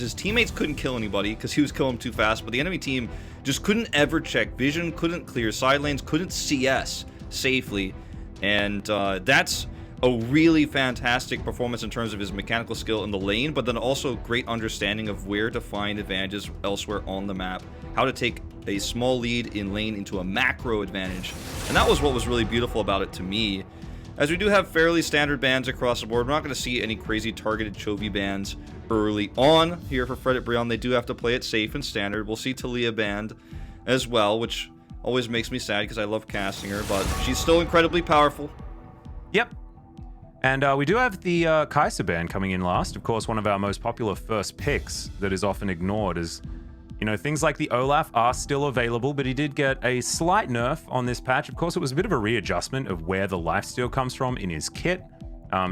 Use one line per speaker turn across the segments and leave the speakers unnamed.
His teammates couldn't kill anybody because he was killing them too fast, but the enemy team just couldn't ever check vision, couldn't clear side lanes, couldn't CS safely. And that's a really fantastic performance in terms of his mechanical skill in the lane, but then also great understanding of where to find advantages elsewhere on the map, how to take a small lead in lane into a macro advantage. And that was what was really beautiful about it to me. As we do have fairly standard bans across the board, we're not going to see any crazy targeted Chovy bans early on here for Fred at Brion. They do have to play it safe and standard. We'll see Talia banned as well, which always makes me sad because I love casting her, but she's still incredibly powerful.
Yep. And we do have the Kai'Sa ban coming in last. Of course, one of our most popular first picks that is often ignored is, you know, things like the Olaf are still available, but he did get a slight nerf on this patch. Of course, it was a bit of a readjustment of where the lifesteal comes from in his kit.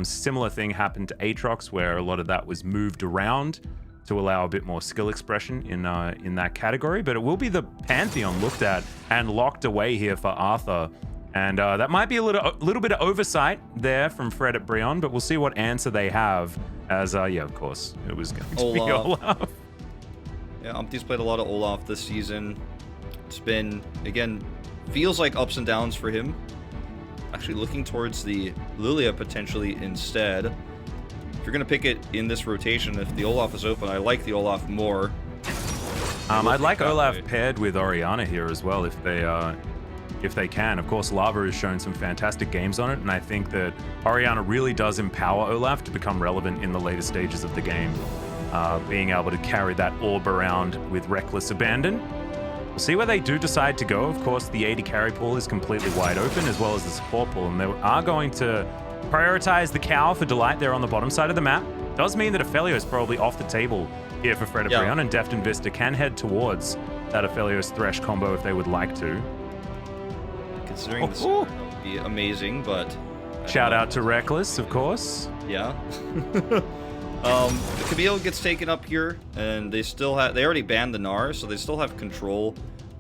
Similar thing happened to Aatrox, where a lot of that was moved around to allow a bit more skill expression in that category. But it will be the Pantheon looked at and locked away here for Arthur. And that might be a little bit of oversight there from Fred at Brion, but we'll see what answer they have. As, yeah, of course, it was going to be Olaf.
Yeah, Umpty's played a lot of Olaf this season. It's been, again, feels like ups and downs for him. Actually looking towards the Lilia potentially instead. If you're going to pick it in this rotation, if the Olaf is open, I like the Olaf more.
I'd like Olaf paired with Orianna here as well if they can. Of course, Lava has shown some fantastic games on it, and I think that Orianna really does empower Olaf to become relevant in the later stages of the game. Being able to carry that orb around with reckless abandon. We'll see where they do decide to go. Of course, the AD carry pool is completely wide open, as well as the support pool, and they are going to prioritize the cow for Delight there on the bottom side of the map. Does mean that Aphelios is probably off the table here for Fred at Brion, and Deft and Vista can head towards that Aphelios Thresh combo if they would like to.
Considering this would be amazing, but...
Shout out to Reckless, of course.
Yeah. Camille gets taken up here, and they already banned the Gnar, so they still have control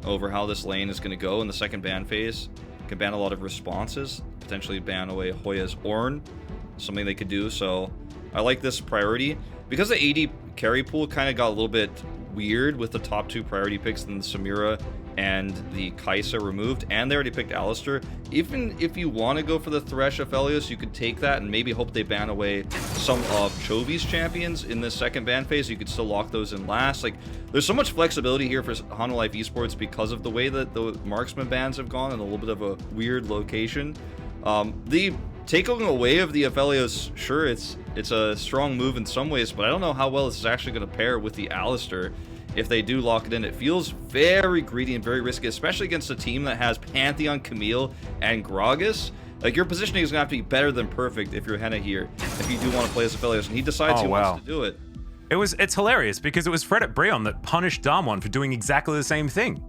over how this lane is going to go in the second ban phase. Can ban a lot of responses, potentially ban away Hoya's Ornn, something they could do, so I like this priority. Because the AD carry pool kind of got a little bit weird with the top two priority picks and the Samira and the Kai'Sa removed, and they already picked Alistar. Even if you want to go for the Thresh Aphelios, you could take that and maybe hope they ban away some of Chovy's champions in the second ban phase. You could still lock those in last. Like, there's so much flexibility here for Hanwha Life Esports because of the way that the marksman bans have gone in a little bit of a weird location. The taking away of the Aphelios, sure, it's a strong move in some ways, but I don't know how well this is actually going to pair with the Alistar. If they do lock it in, it feels very greedy and very risky, especially against a team that has Pantheon, Camille, and Gragas. Like, your positioning is going to have to be better than perfect if you're Henna here, if you do want to play as Aphelios, and he decides he wants to do it.
It's hilarious, because it was Fred at Brion that punished Damwon for doing exactly the same thing.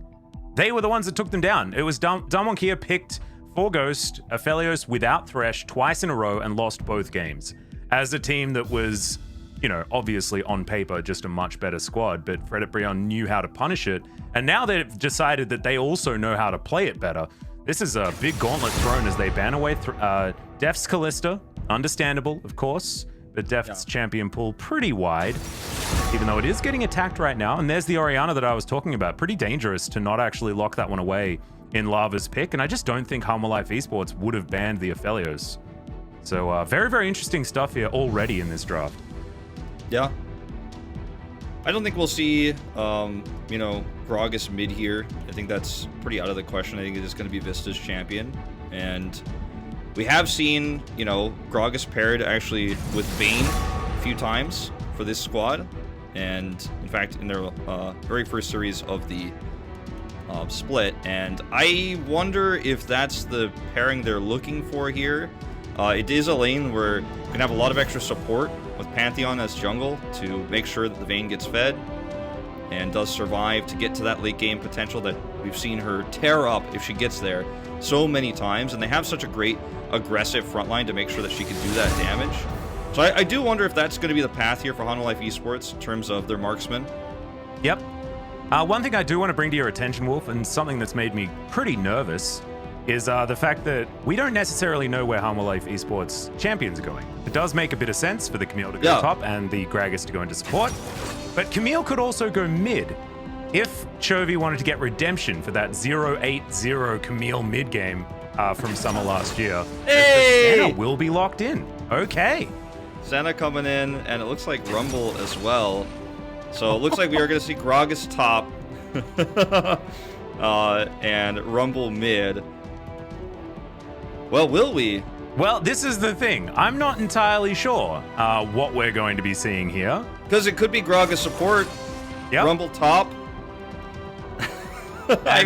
They were the ones that took them down. It was Damwon Kia picked for Ghost, Aphelios without Thresh twice in a row and lost both games. As a team that was, you know, obviously on paper just a much better squad, but Fred at Brion knew how to punish it, and now they've decided that they also know how to play it better. This is a big gauntlet thrown as they ban away Deft's Kalista. Understandable, of course, but Deft's champion pool pretty wide, even though it is getting attacked right now. And there's the Orianna that I was talking about. Pretty dangerous to not actually lock that one away in Lava's pick, and I just don't think Hanwha Life Esports would have banned the Aphelios. So very, very interesting stuff here already in this draft.
Yeah. I don't think we'll see, you know, Gragas mid here. I think that's pretty out of the question. I think it is going to be Vista's champion. And we have seen, you know, Gragas paired actually with Vayne a few times for this squad. And, in fact, in their very first series of the split. And I wonder if that's the pairing they're looking for here. It is a lane where you can have a lot of extra support with Pantheon as jungle to make sure that the Vayne gets fed and does survive to get to that late game potential that we've seen her tear up if she gets there so many times. And they have such a great aggressive front line to make sure that she can do that damage. So I do wonder if that's going to be the path here for Hanwha Life Esports in terms of their marksmen.
Yep. One thing I do want to bring to your attention, Wolf, and something that's made me pretty nervous, is the fact that we don't necessarily know where Hanwha Life Esports champions are going. It does make a bit of sense for the Camille to go top and the Gragas to go into support, but Camille could also go mid. If Chovy wanted to get redemption for that 0-8-0 Camille mid game from summer last year, Senna will be locked in. Okay.
Senna coming in, and it looks like Rumble as well. So it looks like we are going to see Gragas top and Rumble mid. Well, will we?
Well, this is the thing. I'm not entirely sure what we're going to be seeing here.
Because it could be Gragas support, Rumble top. I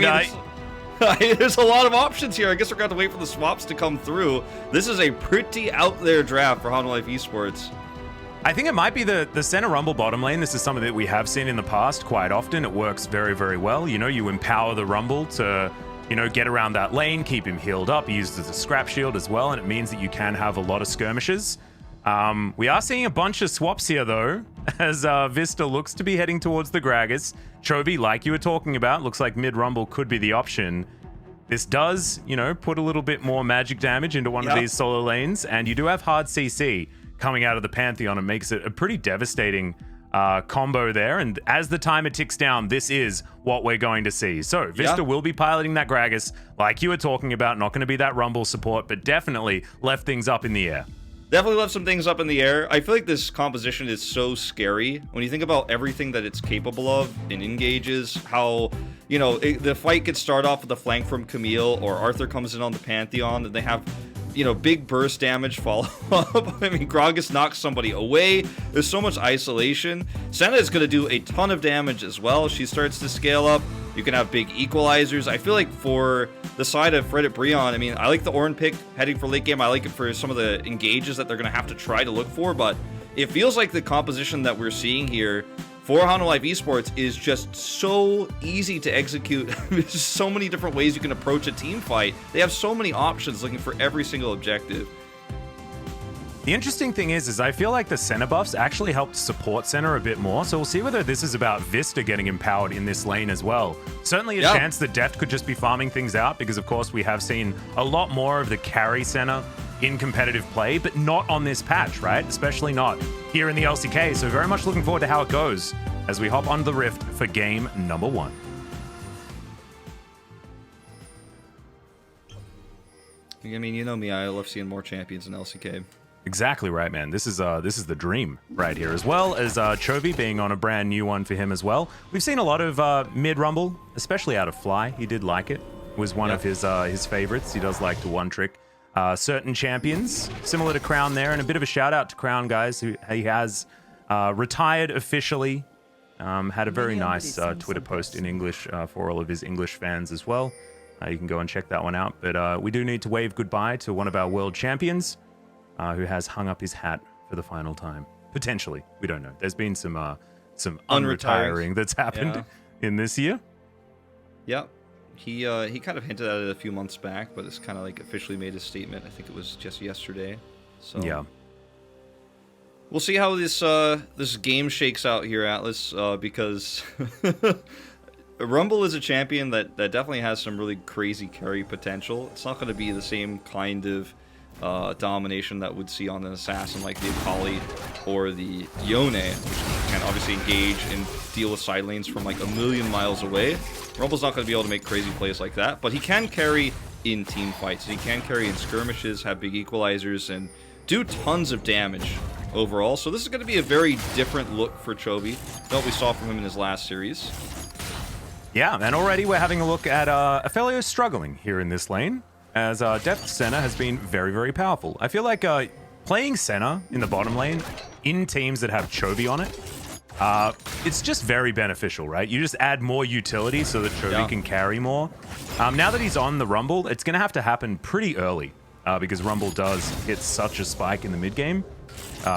mean, there's a lot of options here. I guess we're going to wait for the swaps to come through. This is a pretty out there draft for Hanwha Life Esports.
I think it might be the center Rumble bottom lane. This is something that we have seen in the past quite often. It works very, very well. You know, you empower the Rumble to, you know, get around that lane, keep him healed up. He uses a scrap shield as well, and it means that you can have a lot of skirmishes. We are seeing a bunch of swaps here, though, as Vista looks to be heading towards the Gragas. Chovy, like you were talking about, looks like mid-Rumble could be the option. This does, you know, put a little bit more magic damage into one of these solo lanes, and you do have hard CC coming out of the Pantheon. It makes it a pretty devastating combo there, and as the timer ticks down, this is what we're going to see. So Vista will be piloting that Gragas, like you were talking about. Not going to be that Rumble support, but definitely left things up in the air.
Definitely left some things up in the air. I feel like this composition is so scary when you think about everything that it's capable of in engages, how, you know, the fight could start off with a flank from Camille, or Arthur comes in on the Pantheon, and they have, you know, big burst damage follow up. I mean, Gragas knocks somebody away. There's so much isolation. Senna is going to do a ton of damage as well. She starts to scale up. You can have big equalizers. I feel like for the side of Fred at Brion, I mean, I like the Ornn pick heading for late game. I like it for some of the engages that they're going to have to try to look for, but it feels like the composition that we're seeing here for Hanwha Life Esports is just so easy to execute. There's so many different ways you can approach a team fight. They have so many options looking for every single objective.
The interesting thing is I feel like the Senna buffs actually helped support Senna a bit more, so we'll see whether this is about Vista getting empowered in this lane as well. Certainly a chance that Deft could just be farming things out, because of course we have seen a lot more of the carry Senna in competitive play, but not on this patch, right? Especially not here in the LCK, so very much looking forward to how it goes as we hop onto the Rift for game number 1.
I mean, you know me, I love seeing more champions in LCK.
Exactly right, man. This is the dream right here, as well as Chovy being on a brand new one for him as well. We've seen a lot of mid-Rumble, especially out of Fly. He did like it. It was one of his favorites. He does like to one-trick certain champions, similar to Crown there. And a bit of a shout-out to Crown, guys, who he has retired officially. Had a very nice Twitter post in English for all of his English fans as well. You can go and check that one out. But we do need to wave goodbye to one of our world champions, who has hung up his hat for the final time. Potentially. We don't know. There's been some unretiring that's happened in this year. Yep.
He kind of hinted at it a few months back, but it's kind of like officially made his statement. I think it was just yesterday. So
yeah.
We'll see how this game shakes out here, Atlas, because Rumble is a champion that definitely has some really crazy carry potential. It's not going to be the same kind of domination that we'd see on an assassin like the Akali or the Yone, which can obviously engage and deal with side lanes from like a million miles away. Rumble's not going to be able to make crazy plays like that, but he can carry in team fights. He can carry in skirmishes, have big equalizers, and do tons of damage overall. So this is going to be a very different look for Chovy than what we saw from him in his last series.
Yeah, and already we're having a look at Aphelios struggling here in this lane, as Deft Senna has been very, very powerful. I feel like playing Senna in the bottom lane in teams that have Chovy on it, it's just very beneficial, right? You just add more utility so that Chovy can carry more. Now that he's on the Rumble, it's going to have to happen pretty early, because Rumble does hit such a spike in the mid game.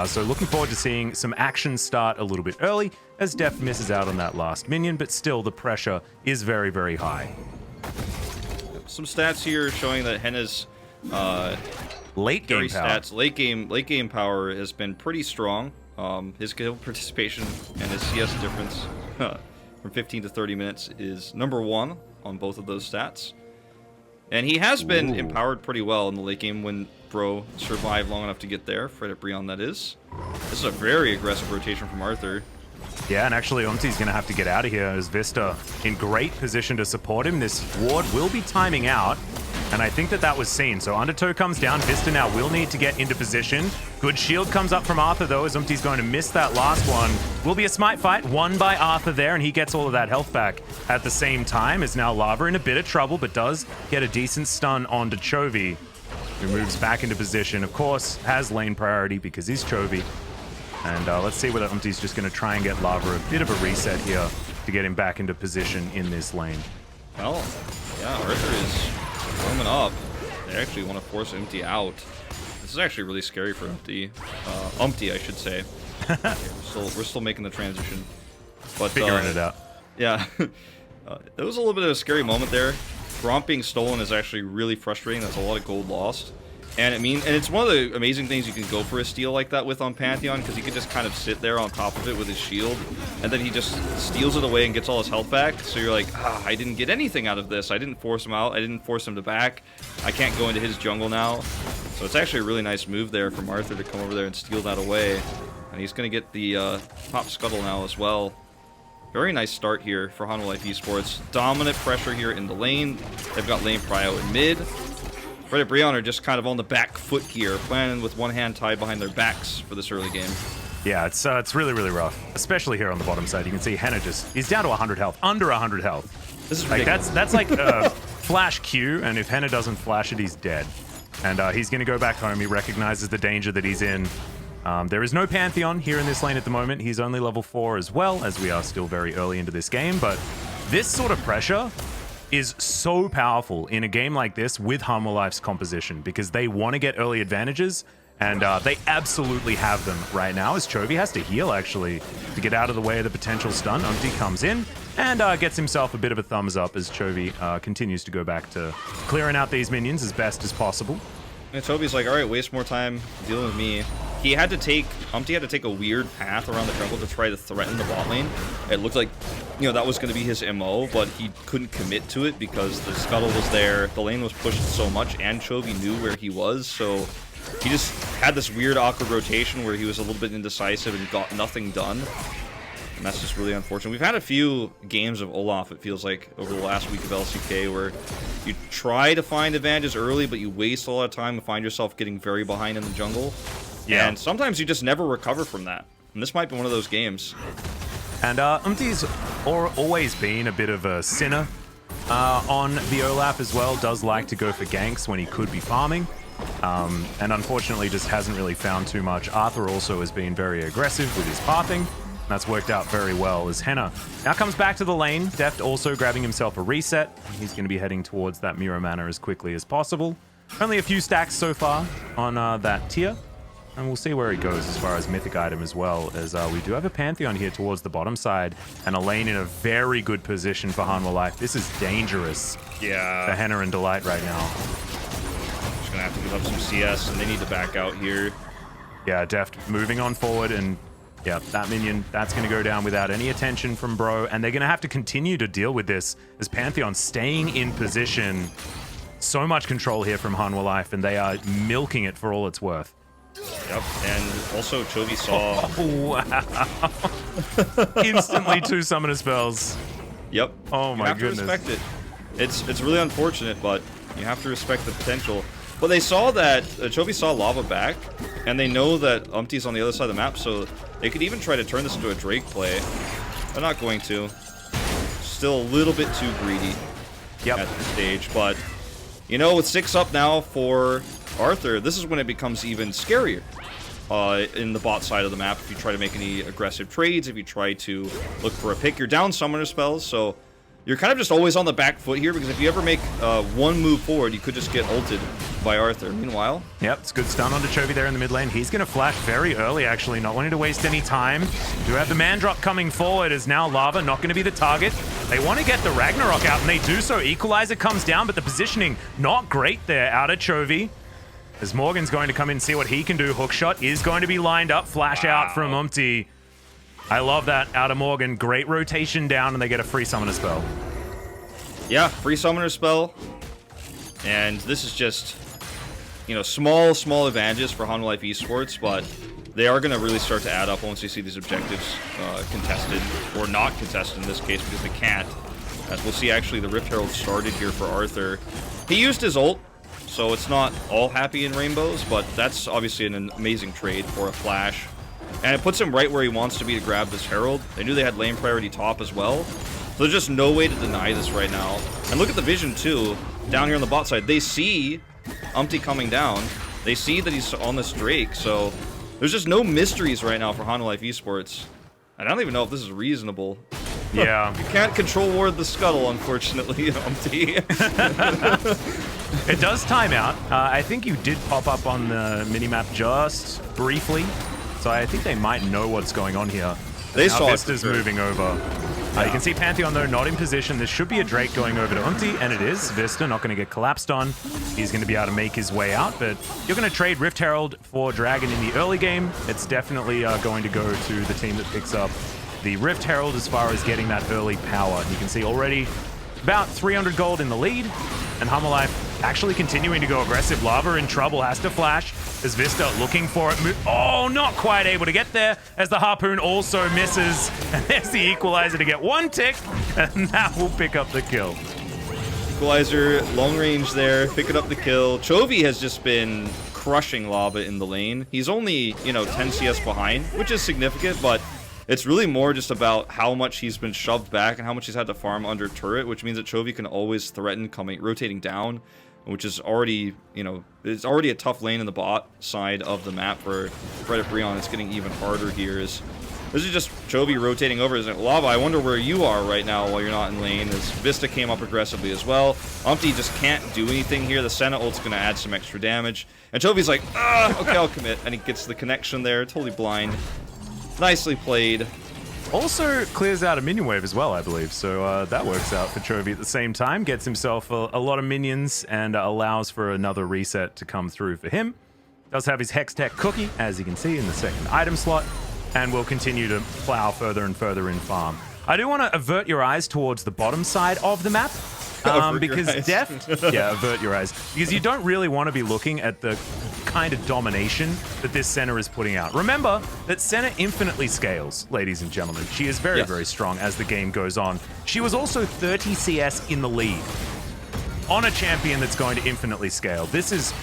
So looking forward to seeing some action start a little bit early, as Deft misses out on that last minion, but still the pressure is very, very high.
Some stats here showing that Henna's
late game power.
Stats, late game power has been pretty strong. His skill participation and his CS difference from 15 to 30 minutes is #1 on both of those stats. And he has been empowered pretty well in the late game when Bro survived long enough to get there. Fred at Brion, that is. This is a very aggressive rotation from Arthur.
Yeah, and actually Umti's going to have to get out of here as Vista in great position to support him. This ward will be timing out, and I think that that was seen. So Undertow comes down. Vista now will need to get into position. Good shield comes up from Arthur, though, as Umti's going to miss that last one. Will be a smite fight, won by Arthur there, and he gets all of that health back at the same time. Is now Lava in a bit of trouble, but does get a decent stun onto Chovy, who moves back into position. Of course, has lane priority because he's Chovy. And let's see whether Umti's just going to try and get Lava a bit of a reset here to get him back into position in this lane.
Well, yeah, Arthur is warming up. They actually want to force Umti out. This is actually really scary for Umti. Umti, I should say. We're still making the transition. But,
figuring it out.
Yeah. It was a little bit of a scary moment there. Gromp being stolen is actually really frustrating. That's a lot of gold lost. And it's one of the amazing things you can go for a steal like that with on Pantheon, because he can just kind of sit there on top of it with his shield, and then he just steals it away and gets all his health back. So you're like, I didn't get anything out of this. I didn't force him out. I didn't force him to back. I can't go into his jungle now. So it's actually a really nice move there from Arthur to come over there and steal that away. And he's going to get the top scuttle now as well. Very nice start here for Hanwha Life Esports. Dominant pressure here in the lane. They've got lane prio in mid. Fred and Brion are just kind of on the back foot here, playing with one hand tied behind their backs for this early game.
Yeah, it's really, really rough, especially here on the bottom side. You can see Henna he's down to 100 health, under 100 health.
This is
like
ridiculous.
that's like a flash Q, and if Henna doesn't flash it, he's dead. And he's going to go back home. He recognizes the danger that he's in. There is no Pantheon here in this lane at the moment. He's only level 4 as well, as we are still very early into this game. But this sort of pressure is so powerful in a game like this with Hanwha Life's composition, because they want to get early advantages, and they absolutely have them right now, as Chovy has to heal, actually, to get out of the way of the potential stun. Umti comes in and gets himself a bit of a thumbs up as Chovy continues to go back to clearing out these minions as best as possible.
And Chovy's like, alright, waste more time dealing with me. Umti had to take a weird path around the jungle to try to threaten the bot lane. It looked like, that was going to be his MO, but he couldn't commit to it because the scuttle was there, the lane was pushed so much, and Chovy knew where he was, so he just had this weird, awkward rotation where he was a little bit indecisive and got nothing done. And that's just really unfortunate. We've had a few games of Olaf, it feels like, over the last week of LCK, where you try to find advantages early, but you waste a lot of time and find yourself getting very behind in the jungle. Yeah. And sometimes you just never recover from that. And this might be one of those games.
And Umti's always been a bit of a sinner on the Olaf as well. Does like to go for ganks when he could be farming. And unfortunately just hasn't really found too much. Arthur also has been very aggressive with his pathing. That's worked out very well as Henna now comes back to the lane. Deft also grabbing himself a reset. He's going to be heading towards that mirror mana as quickly as possible. Only a few stacks so far on that tier. And we'll see where he goes as far as mythic item as well, as we do have a Pantheon here towards the bottom side, and a lane in a very good position for Hanwha Life. This is dangerous for Henna and Delight right now.
Just gonna have to give up some CS, and they need to back out here.
Yeah, Deft moving on forward, and yeah, that minion, that's going to go down without any attention from Bro, and they're going to have to continue to deal with this as Pantheon staying in position. So much control here from Hanwha Life, and they are milking it for all it's worth.
Yep, and also Chovy saw...
Oh, wow. Instantly 2 summoner spells.
Yep.
Oh my goodness.
You have to respect it. It's really unfortunate, but you have to respect the potential. But they saw that Chovy saw Lava back, and they know that Umti's on the other side of the map, so they could even try to turn this into a Drake play. They're not going to. Still a little bit too greedy at this stage, but with 6 up now for Arthur, this is when it becomes even scarier in the bot side of the map. If you try to make any aggressive trades, if you try to look for a pick, you're down summoner spells, so you're kind of just always on the back foot here, because if you ever make one move forward, you could just get ulted by Arthur. Meanwhile... Yep,
it's good stun onto Chovy there in the mid lane. He's going to flash very early, actually, not wanting to waste any time. Do have the man drop coming forward, as now Lava not going to be the target. They want to get the Ragnarok out, and they do so. Equalizer comes down, but the positioning not great there out of Chovy. As Morgan's going to come in and see what he can do. Hookshot is going to be lined up. Flash out from Umti. I love that out of Morgan. Great rotation down, and they get a free summoner spell.
Yeah, free summoner spell. And this is just, you know, small advantages for Hanwha Life Esports, but they are going to really start to add up once you see these objectives contested, or not contested in this case, because they can't. As we'll see, actually, the Rift Herald started here for Arthur. He used his ult, so it's not all happy in rainbows, but that's obviously an amazing trade for a flash. And it puts him right where he wants to be to grab this Herald. They knew they had lane priority top as well, so there's just no way to deny this right now. And look at the vision, too, down here on the bot side. They see Umpty coming down. They see that he's on this Drake, so there's just no mysteries right now for Hanwha Life Esports. And I don't even know if this is reasonable.
Yeah.
You can't control ward the scuttle, unfortunately, Umpty.
It does time out. I think you did pop up on the minimap just briefly, so I think they might know what's going on here.
They saw
Vista's moving over. You can see Pantheon, though, not in position. This should be a Drake going over to Umpty, and it is. Vista not going to get collapsed on. He's going to be able to make his way out, but you're going to trade Rift Herald for Dragon in the early game. It's definitely going to go to the team that picks up the Rift Herald as far as getting that early power. You can see already about 300 gold in the lead, and Hanwha Life actually continuing to go aggressive. Lava in trouble, has to flash. As Vista looking for it. Oh, not quite able to get there, as the Harpoon also misses. And there's the Equalizer to get one tick, and that will pick up the kill.
Equalizer, long range there, picking up the kill. Chovy has just been crushing Lava in the lane. He's only, you know, 10 CS behind, which is significant, but it's really more just about how much he's been shoved back and how much he's had to farm under turret, which means that Chovy can always threaten rotating down, which is already, you know, it's already a tough lane in the bot side of the map for Brion. It's getting even harder here. This is just Chovy rotating over. Is like, Lava, I wonder where you are right now while you're not in lane. As Vista came up aggressively as well. Umpty just can't do anything here. The Senna ult's going to add some extra damage. And Chovy's like, okay, I'll commit. And he gets the connection there, totally blind. Nicely played.
Also clears out a minion wave as well, I believe. So that works out for Chovy at the same time. Gets himself a lot of minions and allows for another reset to come through for him. Does have his Hextech cookie, as you can see, in the second item slot. And will continue to plow further and further in farm. I do want to avert your eyes towards the bottom side of the map. Because Deft... Yeah, avert your eyes. Because you don't really want to be looking at the kind of domination that this Senna is putting out. Remember that Senna infinitely scales, ladies and gentlemen. She is very, very strong as the game goes on. She was also 30 CS in the lead on a champion that's going to infinitely scale. This is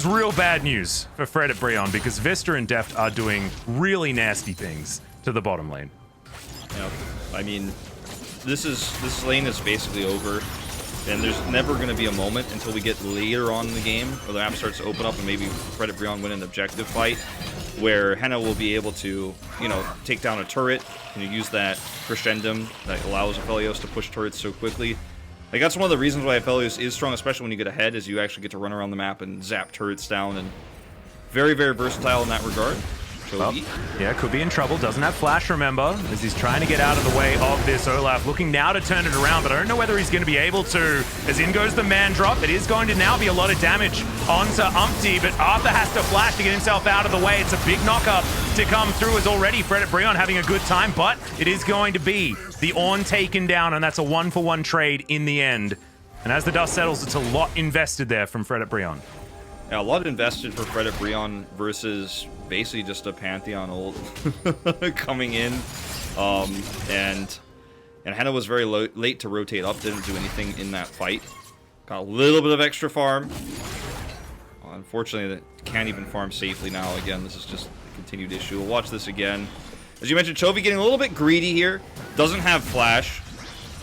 real bad news for Fred at Brion, because Vista and Deft are doing really nasty things to the bottom lane.
Yeah, I mean, this lane is basically over, and there's never going to be a moment until we get later on in the game where the map starts to open up and maybe Fred at Brion win an objective fight, where Hanwha will be able to, you know, take down a turret and use that crescendum that allows Aphelios to push turrets so quickly. Like, that's one of the reasons why Aphelios is strong, especially when you get ahead, is you actually get to run around the map and zap turrets down, and very, very versatile in that regard.
Oh, yeah, could be in trouble. Doesn't have flash, remember, as he's trying to get out of the way of this Olaf. Looking now to turn it around, but I don't know whether he's going to be able to. As in goes the man drop. It is going to now be a lot of damage onto Umpty, but Arthur has to flash to get himself out of the way. It's a big knock-up to come through, as already Fred at Brion having a good time, but it is going to be the Ornn taken down, and that's a 1-for-1 trade in the end. And as the dust settles, it's a lot invested there from Fred at Brion.
Yeah, a lot invested for Fred at Brion versus basically just a Pantheon ult coming in. And Hanwha was very late to rotate up, didn't do anything in that fight. Got a little bit of extra farm. Unfortunately, they can't even farm safely now. Again, this is just a continued issue. We'll watch this again. As you mentioned, Chovy getting a little bit greedy here. Doesn't have flash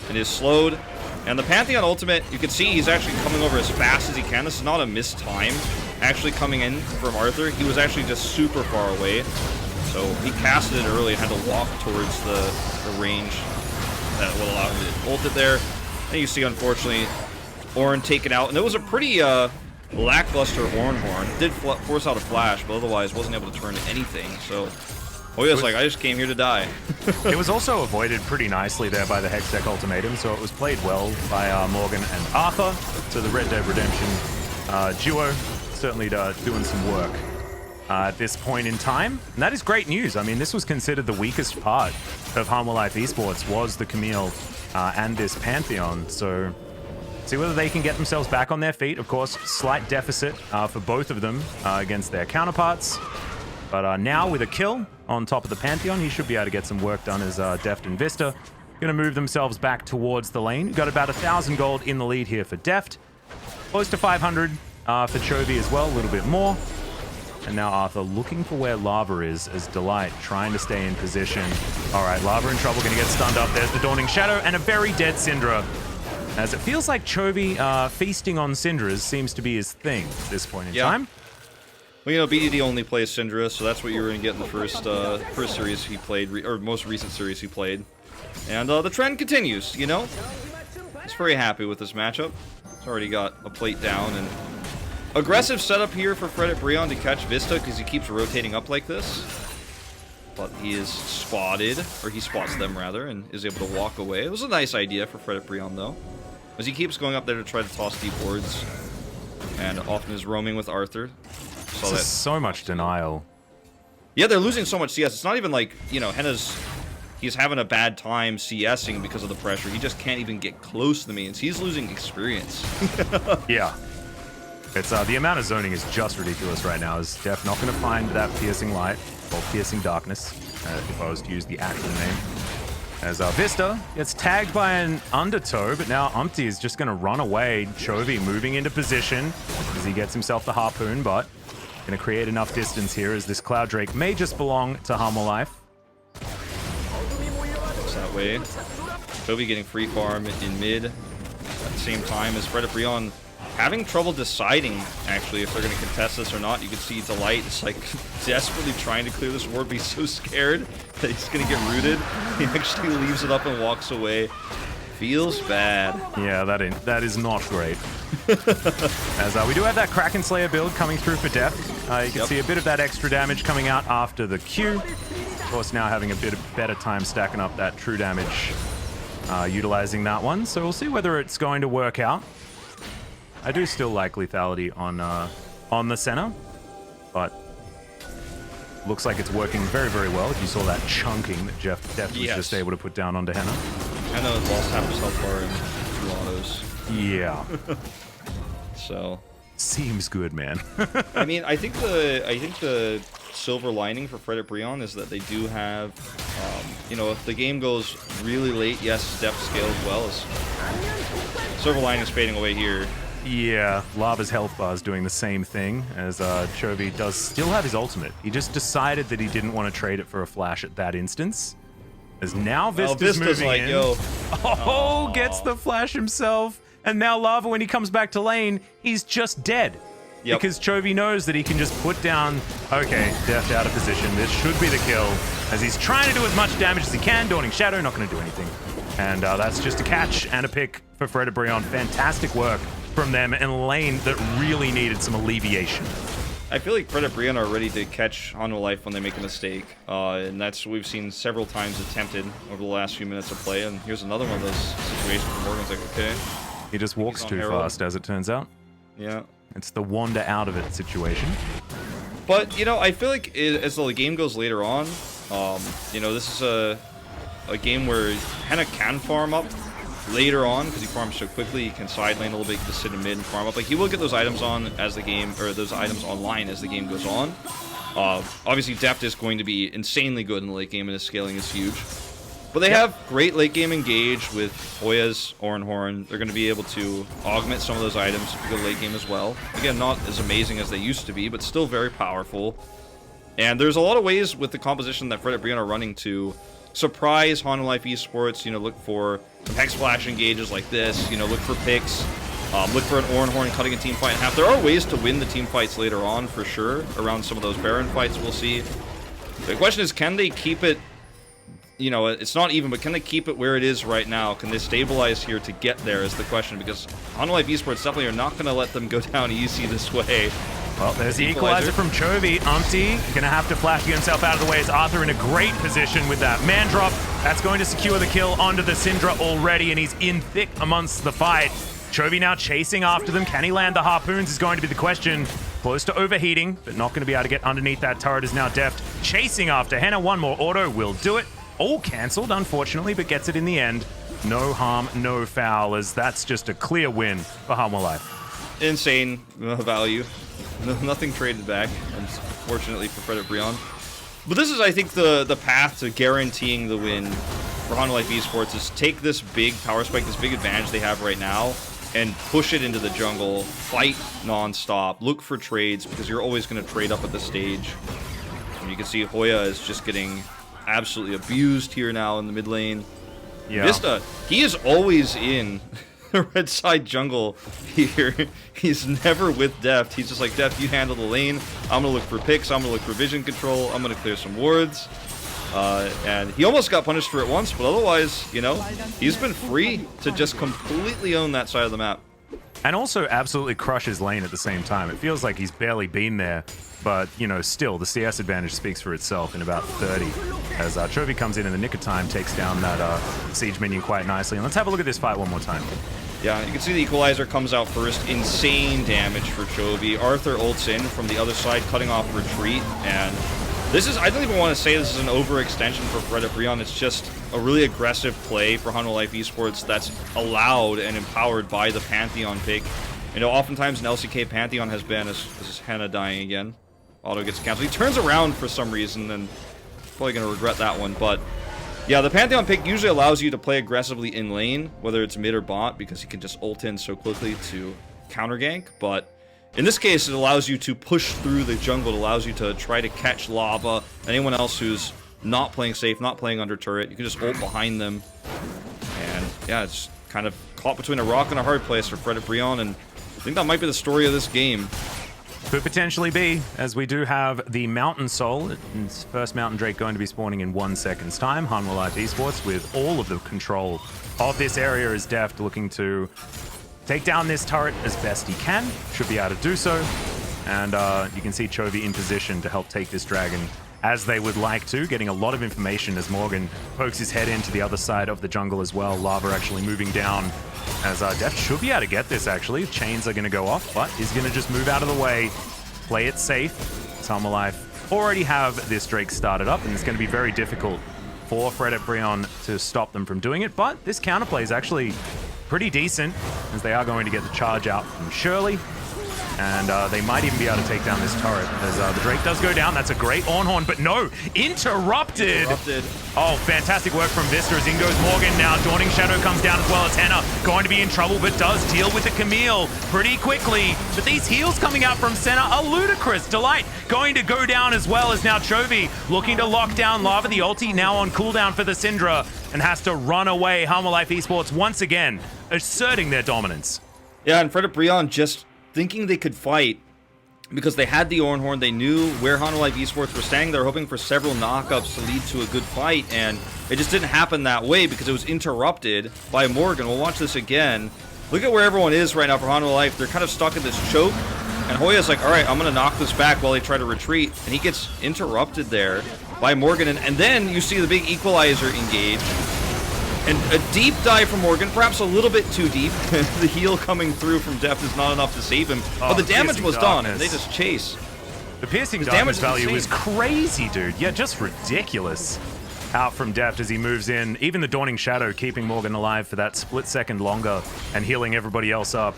and is slowed. And the Pantheon ultimate, you can see he's actually coming over as fast as he can. This is not a missed time actually coming in from Arthur. He was actually just super far away. So he casted it early and had to walk towards the range that will allow him to ult it there. And you see, unfortunately, Ornn taken out. And it was a pretty lackluster Ornn horn. Did force out a flash, but otherwise wasn't able to turn anything. So Hoya's like, I just came here to die.
It was also avoided pretty nicely there by the Hextech ultimatum, so it was played well by Morgan and Arthur. So the Red Dead Redemption duo certainly doing some work at this point in time. And that is great news. I mean, this was considered the weakest part of Hanwha Life Esports, was the Camille and this Pantheon. So See whether they can get themselves back on their feet. Of course, slight deficit for both of them against their counterparts. But now with a kill on top of the Pantheon, he should be able to get some work done as Deft and Vista going to move themselves back towards the lane. Got about 1,000 gold in the lead here for Deft. Close to 500 for Chovy as well, a little bit more. And now Arthur looking for where Lava is as Delight trying to stay in position. All right, Lava in trouble, going to get stunned up. There's the Dawning Shadow and a very dead Syndra. As it feels like Chovy feasting on Syndras seems to be his thing at this point in time.
Well, you know, BDD only plays Syndra, so that's what you were going to get in the first series he played, or most recent series he played. And the trend continues, you know? He's very happy with this matchup. He's already got a plate down, and aggressive setup here for Fred at Brion to catch Vista because he keeps rotating up like this. But he is spotted, or he spots them rather, and is able to walk away. It was a nice idea for Fred at Brion though, as he keeps going up there to try to toss deep wards, and often is roaming with Arthur. So
that's so much denial.
Yeah, they're losing so much CS. It's not even like, you know, he's having a bad time CSing because of the pressure. He just can't even get close to the minions. He's losing experience.
Yeah. It's the amount of zoning is just ridiculous right now. Is Def not going to find that piercing light, or piercing darkness, if I was to use the actual name. As Vista gets tagged by an Undertow, but now Umpty is just going to run away. Chovy moving into position as he gets himself the harpoon, but going to create enough distance here as this Cloud Drake may just belong to Hanwha Life.
Looks that way. Chovy getting free farm in mid at the same time as Fred at Brion having trouble deciding, actually, if they're going to contest this or not. You can see Delight is, like, desperately trying to clear this ward, but he's so scared that he's going to get rooted. He actually leaves it up and walks away. Feels bad.
Yeah, that is not great. As we do have that Kraken Slayer build coming through for Deft. You can see a bit of that extra damage coming out after the Q. Of course, now having a bit of better time stacking up that true damage, utilizing that one. So we'll see whether it's going to work out. I do still like lethality on the center, but looks like it's working very, very well. You saw that chunking that Deft was just able to put down onto Henna.
Henna lost half his health bar in 2 autos.
Yeah.
So
seems good, man.
I mean, I think the silver lining for Fred at Brion is that they do have, you know, if the game goes really late, yes, Deft scales well. As silver lining is fading away here.
Yeah, Lava's health bar is doing the same thing as Chovy does still have his ultimate. He just decided that he didn't want to trade it for a flash at that instance. As now Vista's moving
like,
in.
Yo.
Oh, gets the flash himself. And now Lava, when he comes back to lane, he's just dead. Yep. Because Chovy knows that he can just put down, okay, Deft out of position. This should be the kill. As he's trying to do as much damage as he can. Dawning Shadow, not going to do anything. And that's just a catch and a pick for Fred at Brion. Fantastic work from them in a lane that really needed some alleviation.
I feel like Fred at Brion are ready to catch Hanwha Life when they make a mistake. And that's what we've seen several times attempted over the last few minutes of play. And here's another one of those situations where Morgan's like, okay.
He just walks too fast, as it turns out.
Yeah.
It's the wander out of it situation.
But, you know, I feel like as the game goes later on, you know, this is a game where Henna can farm up later on because he farms so quickly. He can side lane a little bit, just sit in mid and farm up. Like, he will get those items on as the game, or those items online as the game goes on. Obviously, Deft is going to be insanely good in the late game, and his scaling is huge. But they have great late game engage with Hoya's Oranhorn. They're going to be able to augment some of those items if you go late game as well. Again, not as amazing as they used to be, but still very powerful. And there's a lot of ways with the composition that Fred at Brion are running to surprise Hanwha Life Esports. You know, look for some Hex Flash engages like this. You know, look for picks. Look for an Oranhorn cutting a team fight in half. There are ways to win the team fights later on, for sure, around some of those Baron fights we'll see. The question is, can they keep it, you know, it's not even, but can they keep it where it is right now? Can they stabilize here to get there is the question, because Hanwha Life Esports definitely are not going to let them go down easy this way.
Well, there's the equalizer from Chovy. Umpty gonna have to flash himself out of the way as Arthur in a great position with that man drop. That's going to secure the kill onto the Syndra already, and he's in thick amongst the fight. Chovy now chasing after them. Can he land the harpoons is going to be the question. Close to overheating, but not going to be able to get underneath that turret is now Deft. Chasing after Henna. One more auto will do it. All cancelled, unfortunately, but gets it in the end. No harm, no foul, as that's just a clear win for Hanwha Life.
Insane value. Nothing traded back, unfortunately for Brion. But this is, I think, the path to guaranteeing the win for Hanwha Life Esports is take this big power spike, this big advantage they have right now, and push it into the jungle, fight non-stop, look for trades, because you're always going to trade up at the stage. And you can see Hoya is just getting absolutely abused here now in the mid lane.
Yeah.
Vista, he is always in the red side jungle here. He's never with Deft. He's just like, Deft, you handle the lane. I'm going to look for picks. I'm going to look for vision control. I'm going to clear some wards. And he almost got punished for it once, but otherwise, you know, he's been free to just completely own that side of the map.
And also absolutely crush his lane at the same time. It feels like he's barely been there, but, you know, still, the CS advantage speaks for itself in about 30. As Chovy comes in the nick of time, takes down that siege minion quite nicely. And let's have a look at this fight one more time.
Yeah, you can see the Equalizer comes out first. Insane damage for Chovy. Arthur ults in from the other side, cutting off retreat, and this is, I don't even want to say this is an overextension for Brion. It's just a really aggressive play for Hanwha Life Esports that's allowed and empowered by the Pantheon pick. You know, oftentimes an LCK Pantheon has been, this is Hannah dying again. Auto gets canceled. He turns around for some reason, and probably going to regret that one. But yeah, the Pantheon pick usually allows you to play aggressively in lane, whether it's mid or bot, because he can just ult in so quickly to counter gank. But in this case, it allows you to push through the jungle. It allows you to try to catch Lava. Anyone else who's not playing safe, not playing under turret, you can just ult behind them. And yeah, it's kind of caught between a rock and a hard place for Brion, and I think that might be the story of this game.
Could potentially be, as we do have the Mountain Soul. It's first Mountain Drake going to be spawning in 1 second's time. Hanwha Life Esports with all of the control of this area is Deft, looking to take down this turret as best he can. Should be able to do so. And you can see Chovy in position to help take this dragon as they would like to, getting a lot of information as Morgan pokes his head into the other side of the jungle as well. Lava actually moving down as Deft should be able to get this, actually. Chains are going to go off, but he's going to just move out of the way, play it safe. Hanwha Life already have this Drake started up, and it's going to be very difficult for Brion to stop them from doing it, but this counterplay is actually pretty decent, as they are going to get the charge out from Shirley. And they might even be able to take down this turret as the Drake does go down. That's a great Ornhorn, but no, interrupted. Oh, fantastic work from Vista as in goes Morgan now. Dawning Shadow comes down as well as Henna. Going to be in trouble, but does deal with the Camille pretty quickly. But these heals coming out from Senna are ludicrous. Delight going to go down as well as now Chovy looking to lock down Lava. The ulti now on cooldown for the Syndra and has to run away. Hanwha Life Esports once again asserting their dominance.
Yeah, and Brion just thinking they could fight because they had the Ornhorn. They knew where Hanwha Life Esports were standing. They're hoping for several knockups to lead to a good fight, and it just didn't happen that way because it was interrupted by Morgan. We'll watch this again. Look at where everyone is right now for Hanwha Life. They're kind of stuck in this choke, and Hoya's like, all right, I'm going to knock this back while they try to retreat, and he gets interrupted there by Morgan, and then you see the big Equalizer engage. And a deep dive from Morgan, perhaps a little bit too deep. The heal coming through from Deft is not enough to save him. But the damage was done, and they just chase.
The piercing damage value is crazy, dude. Yeah, just ridiculous. Out from Deft as he moves in. Even the Dawning Shadow keeping Morgan alive for that split second longer and healing everybody else up.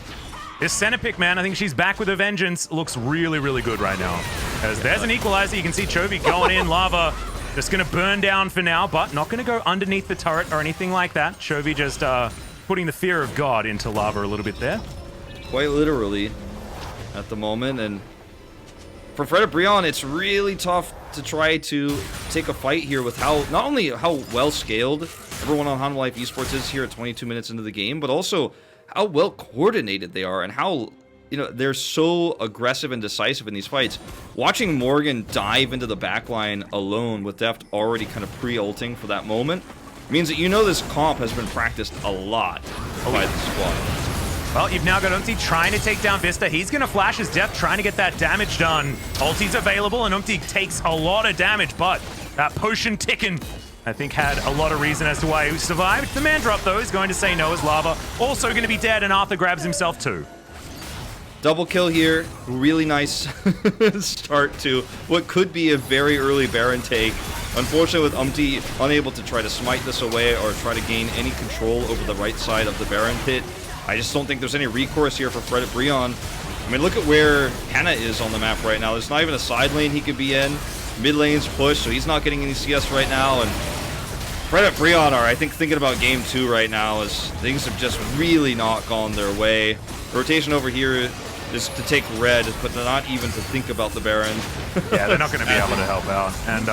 This center pick, man, I think she's back with a vengeance. Looks really, really good right now. As there's an Equalizer, you can see Chovy going in, Lava. Just going to burn down for now, but not going to go underneath the turret or anything like that. Chovy just putting the fear of God into Lava a little bit there.
Quite literally at the moment. And for Brion, it's really tough to try to take a fight here with how, not only how well scaled everyone on Hanwha Life Esports is here at 22 minutes into the game, but also how well coordinated they are and how, you know, they're so aggressive and decisive in these fights. Watching Morgan dive into the backline alone with Deft already kind of pre-ulting for that moment means that you know this comp has been practiced a lot by the squad.
Well, you've now got Umti trying to take down Vista. He's going to flash his Deft, trying to get that damage done. Ulti's available, and Umti takes a lot of damage, but that potion ticking, I think, had a lot of reason as to why he survived. The man drop, though, is going to say no as Lava. Also going to be dead, and Arthur grabs himself, too.
Double kill here. Really nice start to what could be a very early Baron take. Unfortunately, with unable to try to smite this away or try to gain any control over the right side of the Baron pit, I just don't think there's any recourse here for Fred Brion. I mean, look at where Hanwha is on the map right now. There's not even a side lane he could be in. Mid lane's pushed, so he's not getting any CS right now. And Fred Brion are, I think, thinking about game 2 right now as things have just really not gone their way. Rotation over here is to take red, but not even to think about the Baron.
Yeah, they're not going to be able to help out. And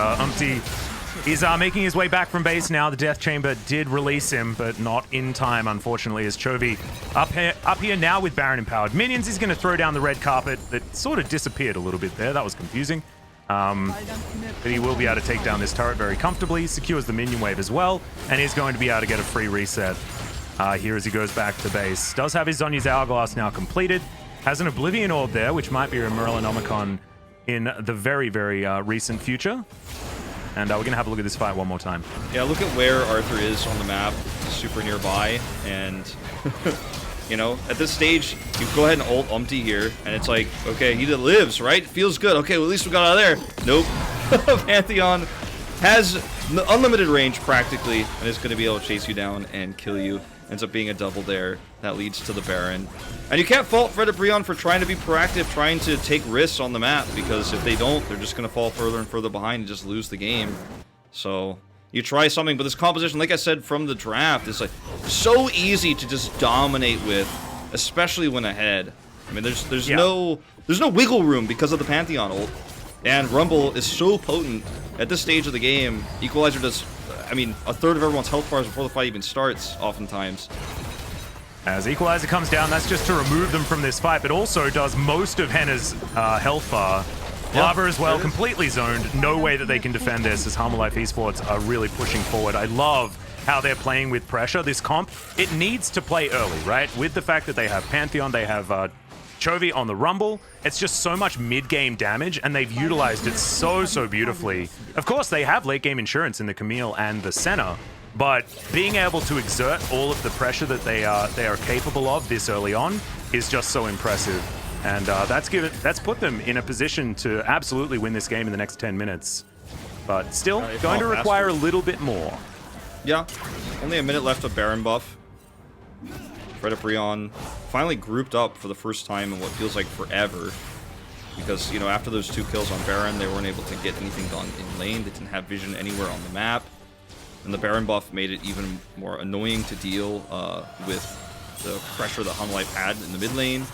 he's making his way back from base now. The Death Chamber did release him, but not in time, unfortunately, as Chovy up here now with Baron empowered minions. He's going to throw down the red carpet that sort of disappeared a little bit there. That was confusing. But he will be able to take down this turret very comfortably, secures the minion wave as well, and is going to be able to get a free reset here as he goes back to base. Does have his Zhonya's Hourglass now completed. Has an Oblivion Orb there, which might be a Merlinomicon in the very, very recent future. And we're going to have a look at this fight one more time.
Yeah, look at where Arthur is on the map. He's super nearby. And, you know, at this stage, you go ahead and ult Umpty here. And it's like, okay, he lives, right? It feels good. Okay, well, at least we got out of there. Nope. Pantheon has unlimited range, practically, and is going to be able to chase you down and kill you. Ends up being a double there. That leads to the Baron. And you can't fault Fred Brion for trying to be proactive, trying to take risks on the map, because if they don't, they're just going to fall further and further behind and just lose the game. So you try something, but this composition, like I said from the draft, is like so easy to just dominate with, especially when ahead. I mean, there's no wiggle room because of the Pantheon ult. And Rumble is so potent at this stage of the game. Equalizer does, I mean, a third of everyone's health bars before the fight even starts, oftentimes.
As Equalizer comes down, that's just to remove them from this fight, but also does most of Henna's health bar. Lava as well, completely zoned. No way that they can defend this as Hanwha Life Esports are really pushing forward. I love how they're playing with pressure. This comp, it needs to play early, right? With the fact that they have Pantheon, they have Chovy on the Rumble. It's just so much mid-game damage, and they've utilized it so beautifully. Of course, they have late-game insurance in the Camille and the Senna, but being able to exert all of the pressure that they are capable of this early on is just so impressive. And that's put them in a position to absolutely win this game in the next 10 minutes. But still, going to require a little bit more.
Yeah, only a minute left of Baron buff. Fred Brion finally grouped up for the first time in what feels like forever. Because, you know, after those 2 kills on Baron, they weren't able to get anything done in lane. They didn't have vision anywhere on the map. And the Baron buff made it even more annoying to deal with the pressure that Hanwha Life had in the mid lane.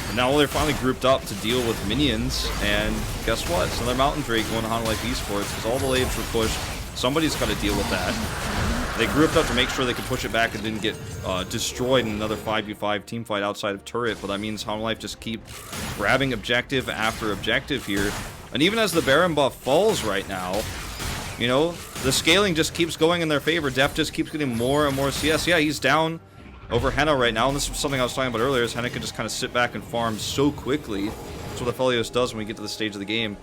And now they're finally grouped up to deal with minions. And guess what? It's another Mountain Drake going to Hanwha Life Esports because all the waves were pushed. Somebody's got to deal with that. They grouped up to make sure they could push it back and didn't get destroyed in another 5v5 team fight outside of turret. But that means Hanwha Life just keep grabbing objective after objective here. And even as the Baron buff falls right now, you know, the scaling just keeps going in their favor. Def just keeps getting more and more CS. Yeah, he's down over Henna right now, and this is something I was talking about earlier, is Henna can just kind of sit back and farm so quickly. That's what Aphelios does when we get to the stage of the game.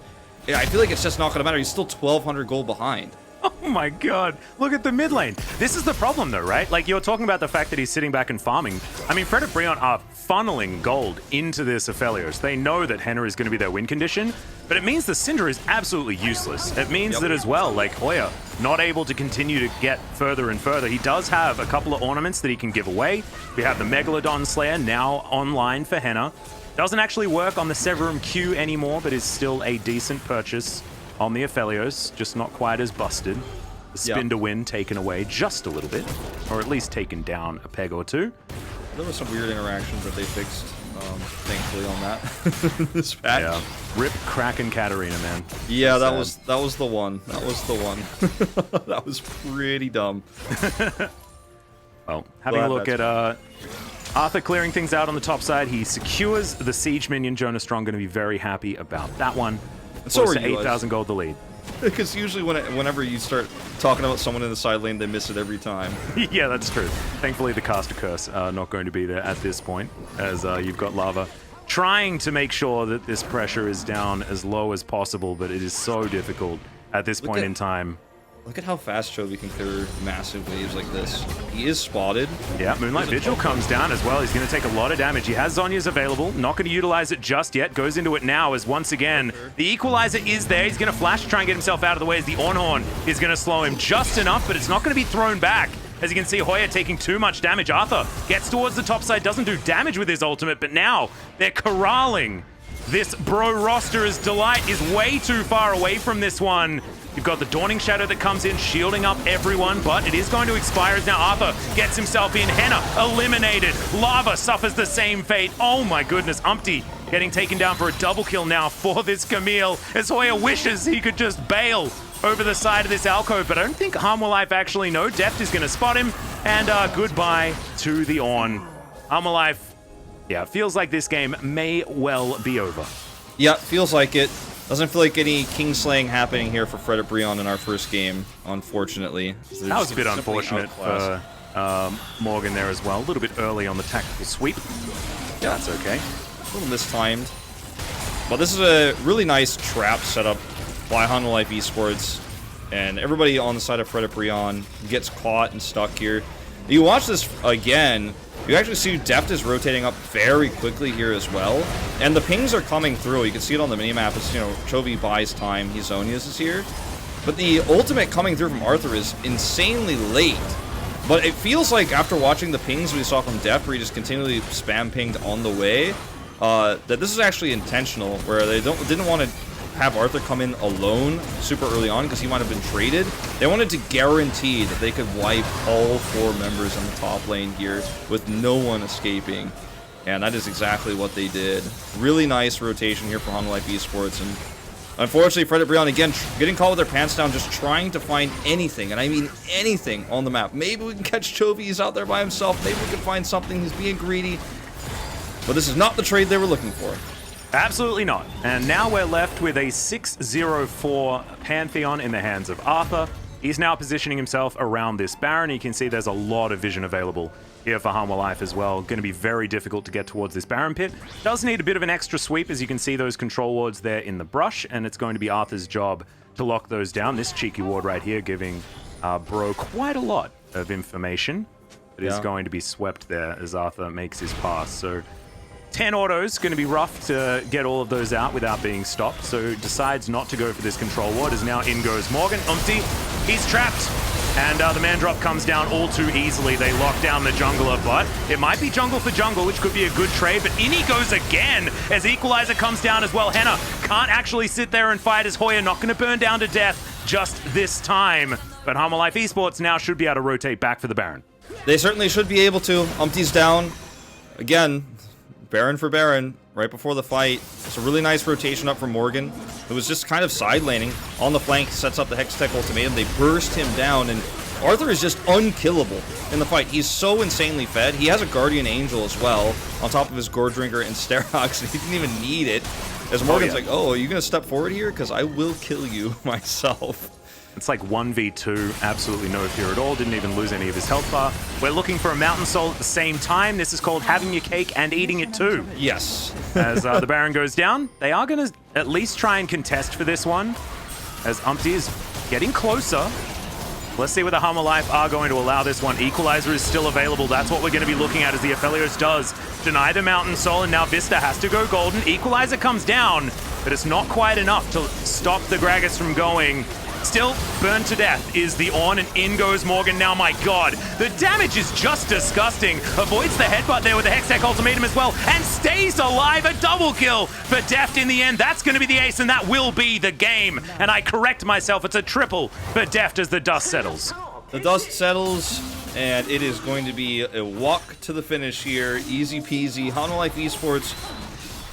Yeah, I feel like it's just not going to matter. He's still 1,200 gold behind.
Oh my god, look at the mid lane. This is the problem though, right? Like, you're talking about the fact that he's sitting back and farming. I mean, Fred Brion are funneling gold into this Aphelios. They know that Henna is going to be their win condition, but it means the Syndra is absolutely useless. It means that as well, like, Hoya, not able to continue to get further and further. He does have a couple of ornaments that he can give away. We have the Megalodon Slayer now online for Henna. Doesn't actually work on the Severum Q anymore, but is still a decent purchase on the Aphelios, just not quite as busted. The spin to win taken away just a little bit, or at least taken down a peg or two.
There were some weird interactions that they fixed, thankfully, on that this patch.
Yeah, rip Kraken Katarina, man.
Yeah, that was the one. That was the one. That was pretty dumb.
Well, having a look at Arthur clearing things out on the top side, he secures the siege minion. Jonas Strong going to be very happy about that one.
So are
8,000 gold the lead.
Because usually whenever you start talking about someone in the side lane, they miss it every time.
Yeah, that's true. Thankfully, the caster curse not going to be there at this point, as you've got Lava trying to make sure that this pressure is down as low as possible, but it is so difficult at this point in time.
Look at how fast Chovy can clear massive waves like this. He is spotted.
Yeah, Moonlight Vigil comes down as well. He's going to take a lot of damage. He has Zhonya's available. Not going to utilize it just yet. Goes into it now as once again, the equalizer is there. He's going to flash to try and get himself out of the way as the Ornhorn is going to slow him just enough, but it's not going to be thrown back. As you can see, Hoya taking too much damage. Arthur gets towards the top side, doesn't do damage with his ultimate, but now they're corralling this bro roster as Delight is way too far away from this one. You've got the Dawning Shadow that comes in, shielding up everyone, but it is going to expire as now Arthur gets himself in. Henna eliminated. Lava suffers the same fate. Oh my goodness, Umpty getting taken down for a double kill now for this Camille, as Hoya wishes he could just bail over the side of this alcove, but I don't think Hanwha Life actually know. Deft is going to spot him, and goodbye to the Ornn. Hanwha Life, yeah, feels like this game may well be over.
Yeah, feels like it. Doesn't feel like any kingslaying happening here for Fred at Brion in our first game, unfortunately.
That was a bit unfortunate for Morgan there as well. A little bit early on the tactical sweep. Yeah, that's okay.
A little mistimed. But this is a really nice trap setup by Hanwha Life Esports. And everybody on the side of Fred at Brion gets caught and stuck here. You watch this again, you actually see Deft is rotating up very quickly here as well. And the pings are coming through. You can see it on the minimap. It's, you know, Chovy buys time. Zhonya's is here. But the ultimate coming through from Arthur is insanely late. But it feels like after watching the pings we saw from Deft, where he just continually spam pinged on the way, that this is actually intentional, where they didn't want to have Arthur come in alone super early on because he might have been traded. They wanted to guarantee that they could wipe all 4 members in the top lane here with no one escaping. And that is exactly what they did. Really nice rotation here for Hanwha Life Esports. And unfortunately, Fred at Brion, again, getting caught with their pants down, just trying to find anything, and I mean anything on the map. Maybe we can catch Chovy, he's out there by himself. Maybe we can find something, he's being greedy. But this is not the trade they were looking for.
Absolutely not. And now we're left with a 6-0-4 Pantheon in the hands of Arthur. He's now positioning himself around this Baron. You can see there's a lot of vision available here for Hanwha Life as well. Going to be very difficult to get towards this Baron pit. Does need a bit of an extra sweep, as you can see those control wards there in the brush, and it's going to be Arthur's job to lock those down. This cheeky ward right here giving Bro quite a lot of information. It is going to be swept there as Arthur makes his pass. So 10 autos, going to be rough to get all of those out without being stopped, so decides not to go for this control ward, as now in goes Morgan. Umpty, he's trapped, and the man drop comes down all too easily. They lock down the jungler, but it might be jungle for jungle, which could be a good trade, but in he goes again as Equalizer comes down as well. Henna can't actually sit there and fight, as Hoya not going to burn down to death just this time, but Hanwha Life Esports now should be able to rotate back for the Baron.
They certainly should be able to. Umpty's down. Again, Baron for Baron, right before the fight. It's a really nice rotation up from Morgan, who was just kind of side laning. On the flank, sets up the Hextech ultimatum. They burst him down, and Arthur is just unkillable in the fight. He's so insanely fed. He has a Guardian Angel as well, on top of his Gore Drinker and Sterox, and he didn't even need it. As Morgan's like, oh, are you going to step forward here? Because I will kill you myself.
It's like 1v2, absolutely no fear at all, didn't even lose any of his health bar. We're looking for a Mountain Soul at the same time. This is called having your cake and eating it too.
Yes.
As the Baron goes down, they are going to at least try and contest for this one, as Umpty is getting closer. Let's see whether Hanwha Life are going to allow this one. Equalizer is still available. That's what we're going to be looking at, as the Aphelios does deny the Mountain Soul, and now Vista has to go golden. Equalizer comes down, but it's not quite enough to stop the Gragas from going. Still, burned to death is the Ornn, and in goes Morgan now. My god, the damage is just disgusting. Avoids the headbutt there with the Hextech ultimatum as well, and stays alive. A double kill for Deft in the end. That's going to be the ace, and that will be the game. And I correct myself, it's a triple for Deft as the dust settles.
The dust settles, and it is going to be a walk to the finish here. Easy peasy. Hanwha Life Esports,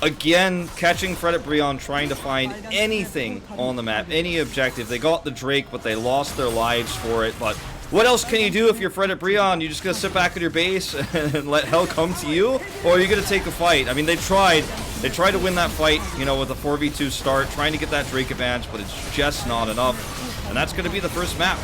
again, catching Fred at Brion, trying to find anything on the map, any objective. They got the Drake, but they lost their lives for it. But what else can you do if you're Fred at Brion? You just gonna sit back at your base and let hell come to you? Or are you gonna take a fight? I mean, they tried to win that fight, you know, with a 4v2 start, trying to get that Drake advantage, but it's just not enough. And that's gonna be the first map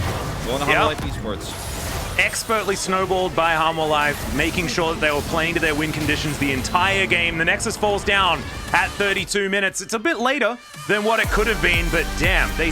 going to Hanwha Life Esports.
Expertly snowballed by Hanwha Life, making sure that they were playing to their win conditions the entire game. The Nexus falls down at 32 minutes. It's a bit later than what it could have been, but damn, they